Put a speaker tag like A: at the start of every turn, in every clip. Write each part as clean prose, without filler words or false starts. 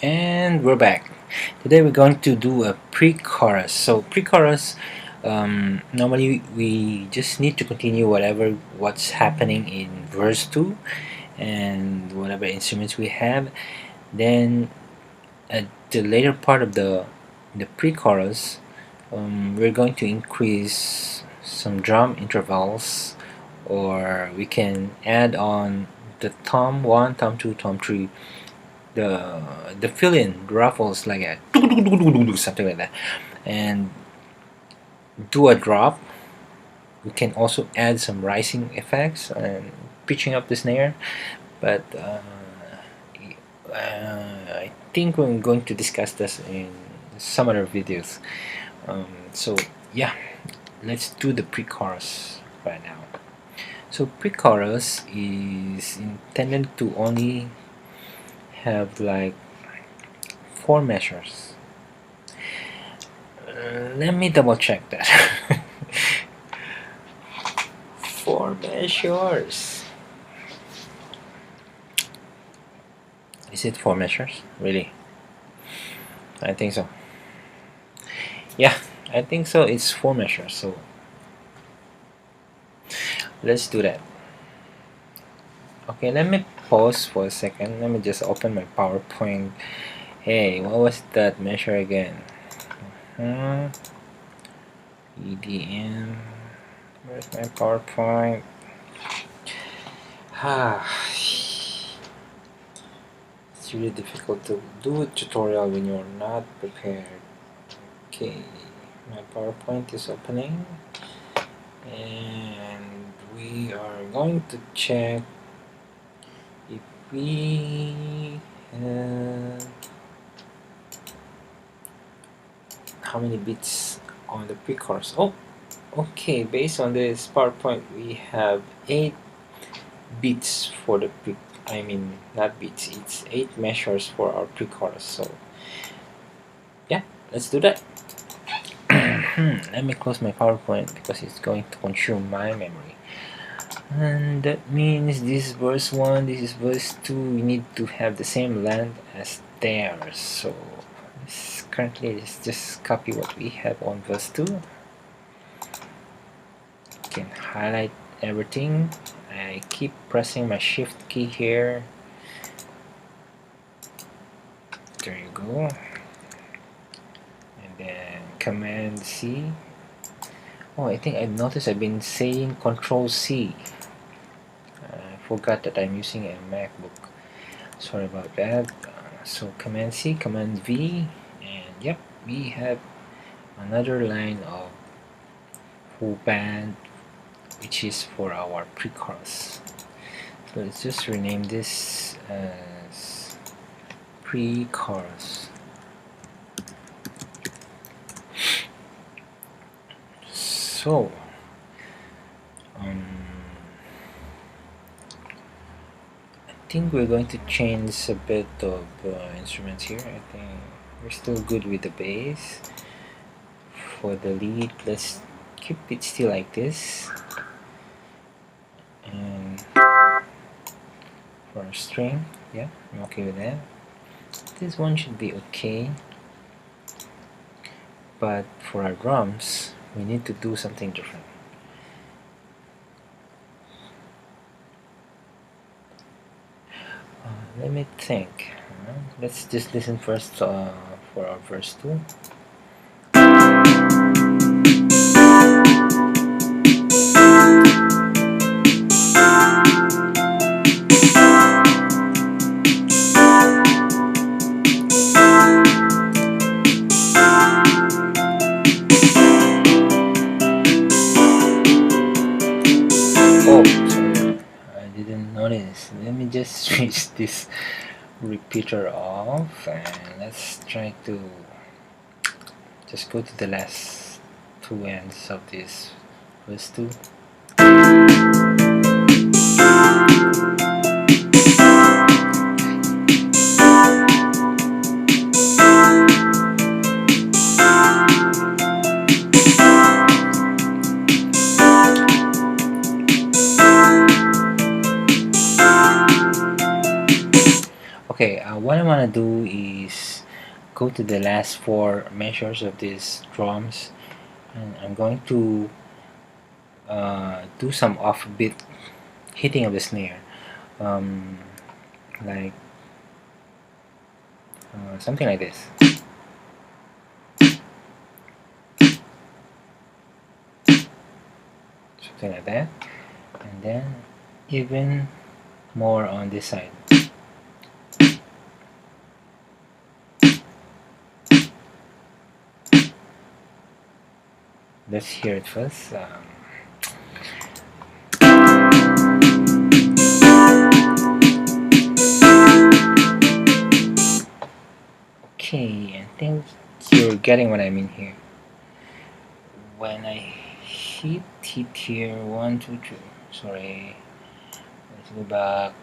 A: And we're back. Today we're going to do a pre-chorus. So pre-chorus, normally we just need to continue what's happening in verse 2 and whatever instruments we have. Then at the later part of the pre-chorus, we're going to increase some drum intervals, or we can add on the tom 1, tom 2, tom 3, the fill-in ruffles like a something like that, and do a drop. We can also add some rising effects and pitching up the snare, but I think we're going to discuss this in some other videos. So yeah, let's do the pre-chorus right now. So pre-chorus is intended to only have like 4 measures. Let me double check that. 4 measures. Is it 4 measures? Really? I think so. Yeah, I think so. It's 4 measures. So let's do that. Okay, let me pause for a second. Let me just open my PowerPoint. Hey, what was that measure again? EDM. Where's my PowerPoint? It's really difficult to do a tutorial when you're not prepared. Okay, my PowerPoint is opening, and we are going to check if we have how many beats on the pre-chorus. Oh, okay, based on this PowerPoint we have 8 beats for the I mean not beats, it's 8 measures for our pre-chorus. So yeah, let's do that. Let me close my PowerPoint because it's going to consume my memory. And that means this is verse 1, this is verse 2. We need to have the same length as theirs. So currently let's just copy what we have on verse 2. You can highlight everything. I keep pressing my shift key here. There you go. And then command C. Oh, I think I've noticed I've been saying control C. I forgot that I'm using a MacBook. Sorry about that. So command C, command V, and yep, we have another line of full band, which is for our pre-chorus. So let's just rename this as pre-chorus. So I think we're going to change a bit of instruments here. I think we're still good with the bass. For the lead, let's keep it still like this. And for our string, yeah, I'm okay with that. This one should be okay. But for our drums, we need to do something different. Let me think. Let's just listen first for our verse 2. Oh, sorry, I didn't notice. Let me just switch this repeater off, and let's try to just go to the last 2 ends of this verse 2. Okay, what I want to do is go to the last four measures of these drums, and I'm going to do some offbeat hitting of the snare, um, like something like this. Something like that, and then even more on this side. Let's hear it first. Okay, I think you're getting what I mean here. When I hit here, 1, 2, 3. Sorry, let's go back.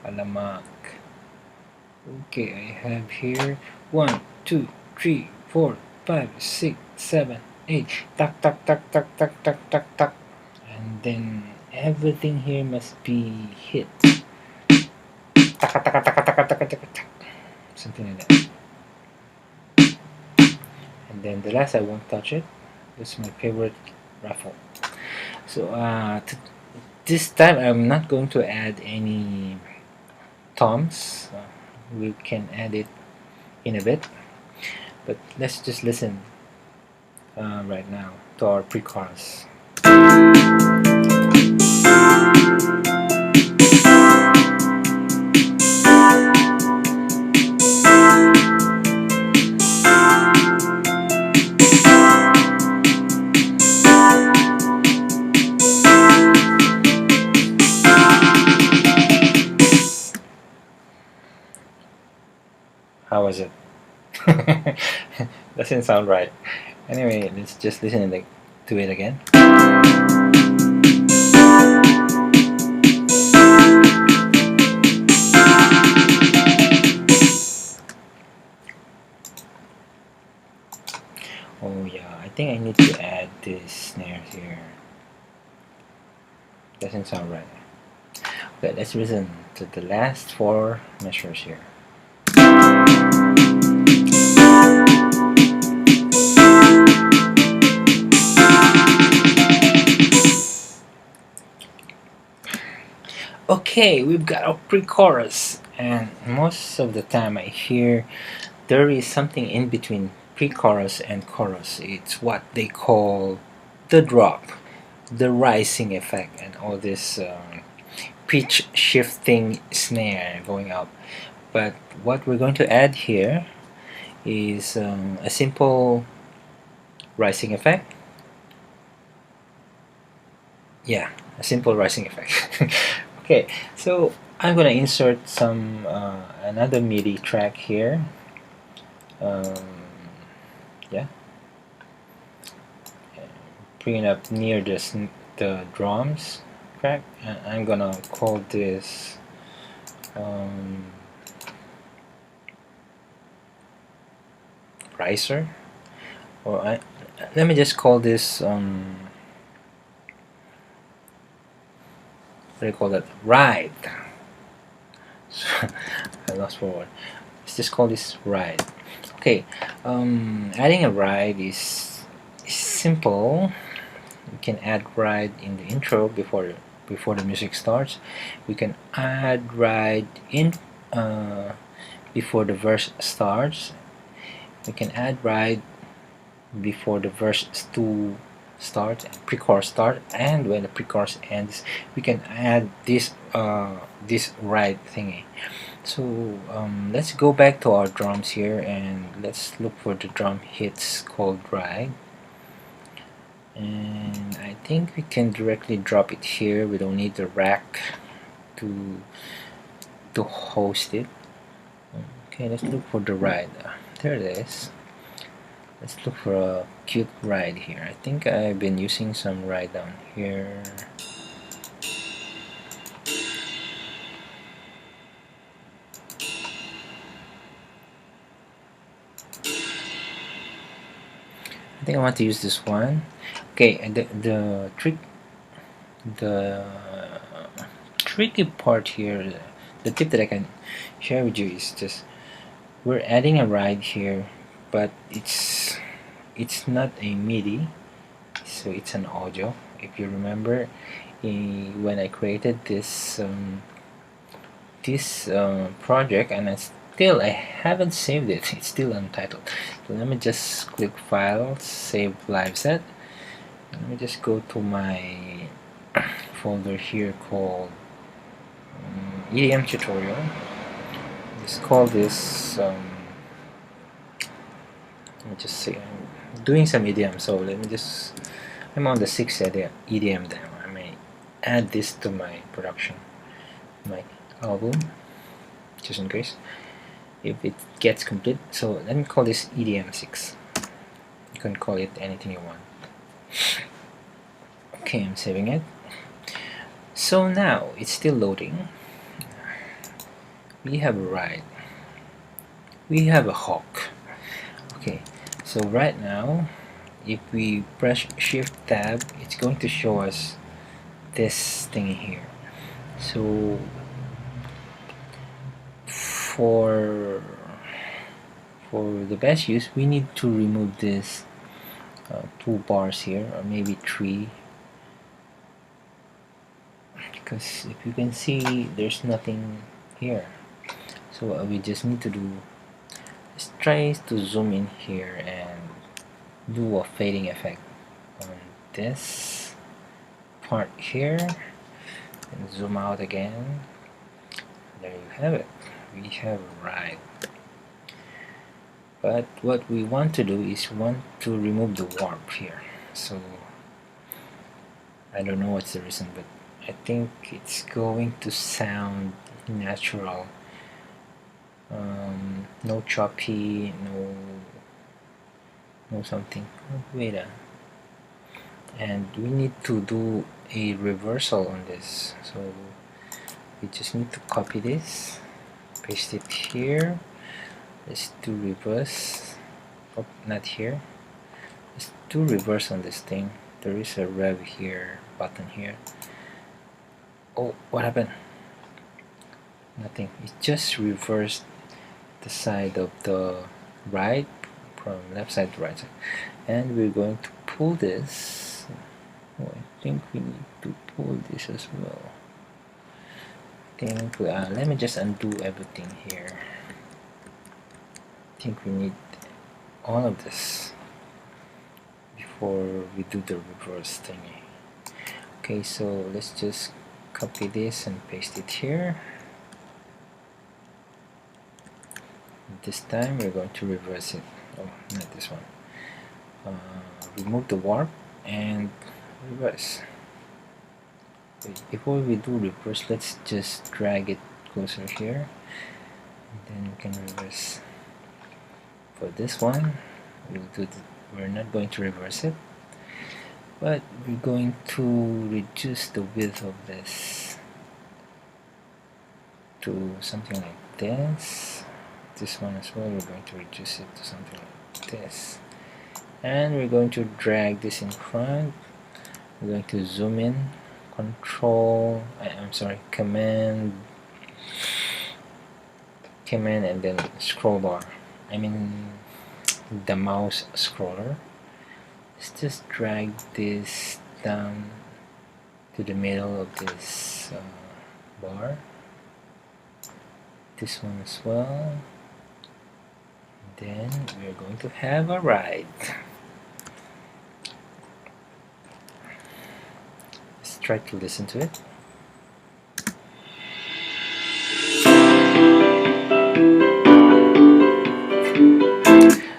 A: Alamak. Okay, I have here 1, 2, 3, 4, 5, 6, 7, 8. Tak tak tak tak tak tak tak tak. And then everything here must be hit. Tak tak tak tak tak tak tak tak tak. Something like that. And then the last I won't touch it. It's my favorite ruffle. So this time I'm not going to add any toms. We can add it in a bit, but let's just listen right now to our pre-chorus. How was it? Doesn't sound right. Anyway, let's just listen to it again. Oh yeah, I think I need to add this snare here. Doesn't sound right. Okay, let's listen to the last four measures here. Okay, we've got a pre-chorus, and most of the time I hear there is something in between pre-chorus and chorus. It's what they call the drop, the rising effect, and all this pitch shifting snare going up. But what we're going to add here is a simple rising effect. Yeah, a simple rising effect. Okay, so I'm gonna insert some another MIDI track here. Yeah, bring it up near the drums track, and I'm gonna call this riser, or let me just call this what do you call that? Ride. I lost forward. Let's just call this ride. Okay, adding a ride is simple. We can add ride in the intro before the music starts. We can add ride in before the verse starts. We can add ride before the verse 2 start and pre-chorus start, and when the pre-chorus ends we can add this this ride thingy. So let's go back to our drums here and let's look for the drum hits called ride, and I think we can directly drop it here. We don't need the rack to host it. Okay, let's look for the ride. There it is. Let's look for a cute ride here. I think I've been using some ride down here. I think I want to use this one. Okay, and the tricky part here the tip that I can share with you is just we're adding a ride here, but it's not a MIDI, so it's an audio. If you remember, when I created this project, and I haven't saved it. It's still untitled. So let me just click File, Save Live Set. Let me just go to my folder here called EDM tutorial. Let's call this. Let me just see. I'm doing some EDM, so let me just. I'm on the 6th EDM demo. I may add this to my production, my album, just in case if it gets complete. So let me call this EDM 6. You can call it anything you want. Okay, I'm saving it. So now it's still loading. We have a ride. We have a hawk. Okay, so right now, if we press Shift Tab, it's going to show us this thing here. So for the best use, we need to remove this 2 bars here, or maybe 3, because if you can see, there's nothing here. So what we just need to do is try to zoom in here and do a fading effect on this part here, and zoom out again. There you have it. We have a ride. But what we want to do is to remove the warp here. So I don't know what's the reason, but I think it's going to sound natural. No choppy, no something. Oh, wait and we need to do a reversal on this. So we just need to copy this, paste it here. Let's do reverse. Oh, not here. Let's do reverse on this thing. There is a rev here, button here. Oh, what happened? Nothing. It just reversed the side of the right from left side to right side. And we're going to pull this. Oh, I think we need to pull this as well. Let me just undo everything here. I think we need all of this before we do the reverse thingy. Okay, so let's just copy this and paste it here. This time we're going to reverse it. Oh, not this one. Remove the warp and reverse. Wait, before we do reverse, let's just drag it closer here, and then we can reverse. For this one, we're not going to reverse it, but we're going to reduce the width of this to something like this. This one as well, we're going to reduce it to something like this, and we're going to drag this in front. We're going to zoom in, command and then scroll bar. I mean the mouse scroller. Let's just drag this down to the middle of this bar. This one as well. Then we're going to have a ride. Let's try to listen to it.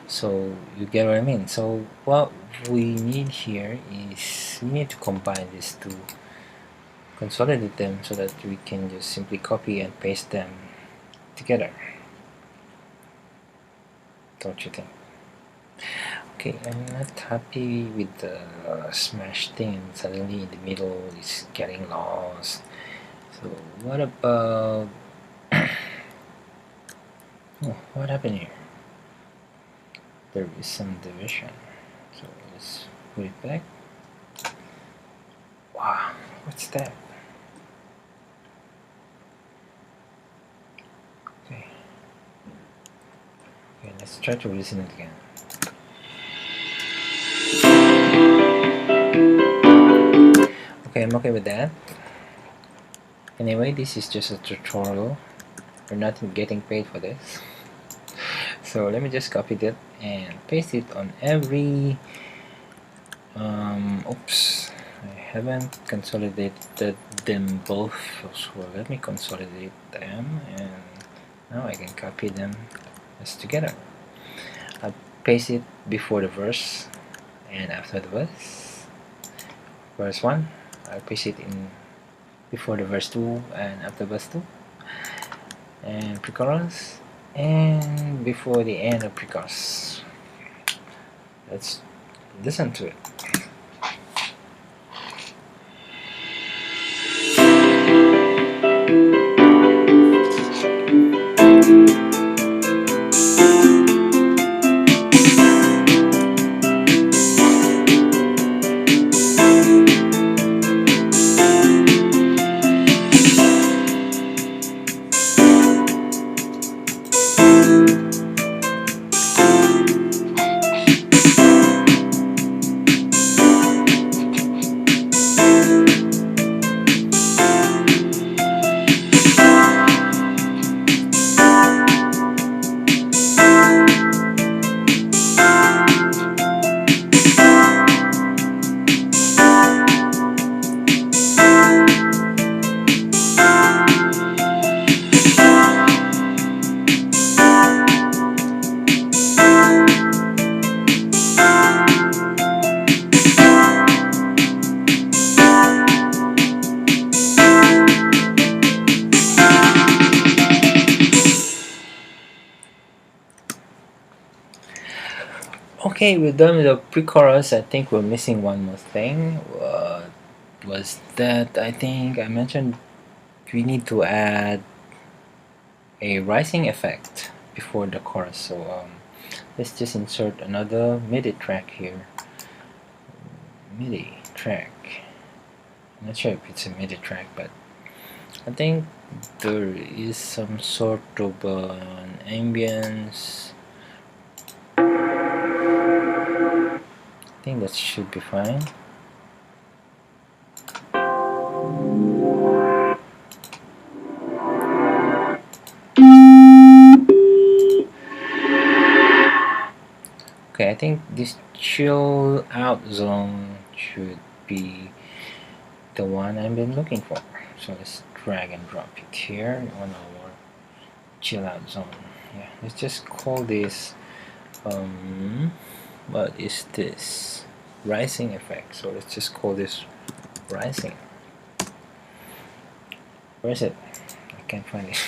A: So you get what I mean. So what we need here is we need to combine these two, consolidate them so that we can just simply copy and paste them together. Don't you think? Okay, I'm not happy with the smash thing. Suddenly in the middle it's getting lost. So what about oh, what happened here? There is some division. So let's put it back. Wow, what's that? try to listen it again. Okay, I'm okay with that. Anyway, this is just a tutorial. We're not getting paid for this. So let me just copy that and paste it on every oops, I haven't consolidated them both, so let me consolidate them, and now I can copy them as together. I'll paste it before the verse and after the verse. Verse 1, I'll paste it in before the verse 2 and after verse 2, and pre-chorus and before the end of pre-chorus. Let's listen to it. Okay, we're done with the pre-chorus. I think we're missing one more thing. What was that? I think I mentioned we need to add a rising effect before the chorus. So let's just insert another MIDI track here. MIDI track. I'm not sure if it's a MIDI track, but I think there is some sort of an ambience. I think that should be fine. Okay, I think this chill out zone should be the one I've been looking for. So let's drag and drop it here on our chill out zone. Yeah, let's just call this what is this? Rising effect. So let's just call this rising. Where is it? I can't find it.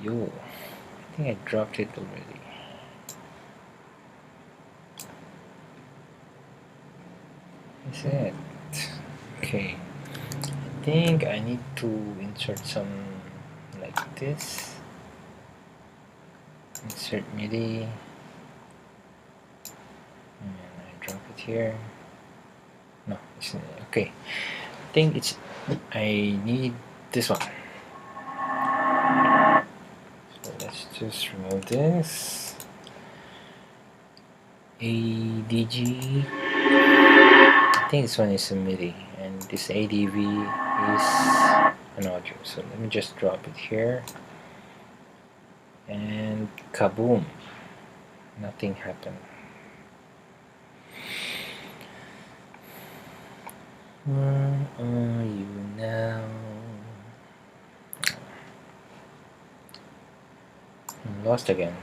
A: Yo, I think I dropped it already. Is it? Okay. I think I need to insert some like this. Insert MIDI. And I drop it here. No, it's okay. I think it's I need this one. So let's just remove this. ADG. I think this one is a MIDI, and this ADV is an audio. So let me just drop it here, and kaboom! Nothing happened. Where are you now? I'm lost again.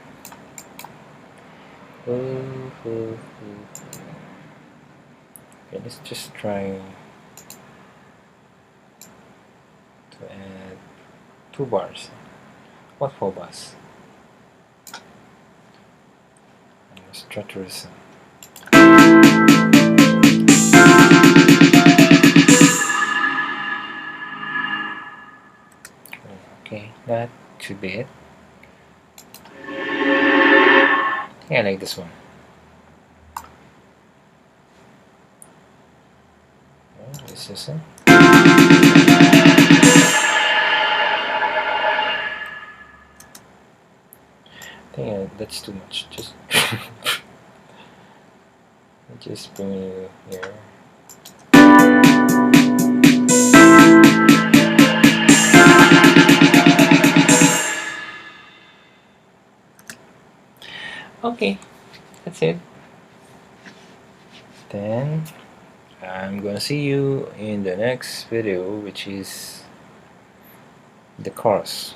A: Okay, let's just try to add 2 bars. What 4 bars? Let's try to listen. Okay, that should be it. Yeah, I like this one. Let's listen. I think that's too much. Just bring you here. Okay, that's it. Then I'm gonna see you in the next video, which is the chorus.